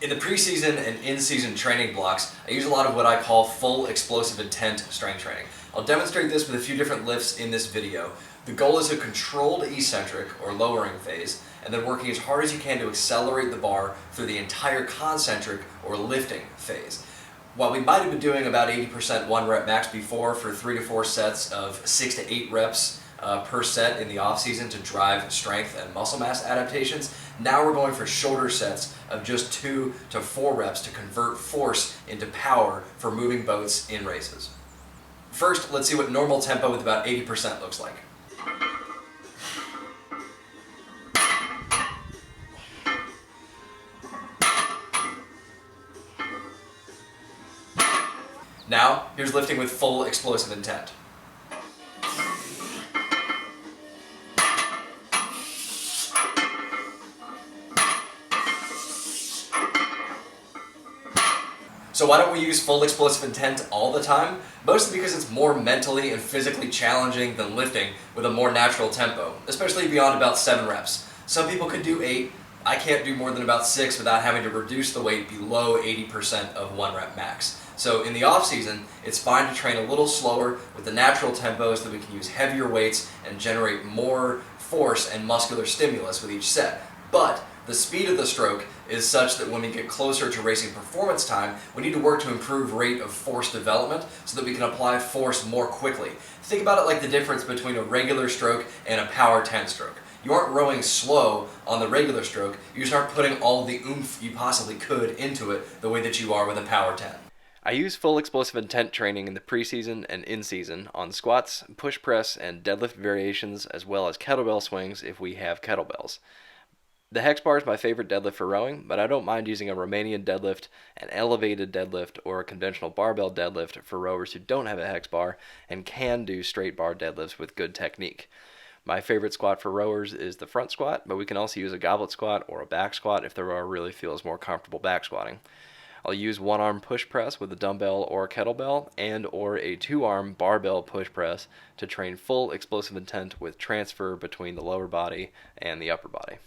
In the preseason and in-season training blocks, I use a lot of what I call full explosive intent strength training. I'll demonstrate this with a few different lifts in this video. The goal is a controlled eccentric or lowering phase, and then working as hard as you can to accelerate the bar through the entire concentric or lifting phase. While we might have been doing about 80% 1 rep max before for 3 to 4 sets of 6 to 8 reps per set in the off season to drive strength and muscle mass adaptations, now we're going for shorter sets of just 2 to 4 reps to convert force into power for moving boats in races. First, let's see what normal tempo with about 80% looks like. Now, here's lifting with full explosive intent. So why don't we use full explosive intent all the time? Mostly because it's more mentally and physically challenging than lifting with a more natural tempo, especially beyond about 7 reps. Some people could do 8, I can't do more than about 6 without having to reduce the weight below 80% of 1 rep max. So in the off season, it's fine to train a little slower with the natural tempo so that we can use heavier weights and generate more force and muscular stimulus with each set. But the speed of the stroke is such that when we get closer to racing performance time, we need to work to improve rate of force development so that we can apply force more quickly. Think about it like the difference between a regular stroke and a power 10 stroke. You aren't rowing slow on the regular stroke, you just aren't putting all the oomph you possibly could into it the way that you are with a power 10. I use full explosive intent training in the preseason and in-season on squats, push press, and deadlift variations, as well as kettlebell swings if we have kettlebells. The hex bar is my favorite deadlift for rowing, but I don't mind using a Romanian deadlift, an elevated deadlift, or a conventional barbell deadlift for rowers who don't have a hex bar and can do straight bar deadlifts with good technique. My favorite squat for rowers is the front squat, but we can also use a goblet squat or a back squat if the rower really feels more comfortable back squatting. I'll use one-arm push press with a dumbbell or a kettlebell and or a two-arm barbell push press to train full explosive intent with transfer between the lower body and the upper body.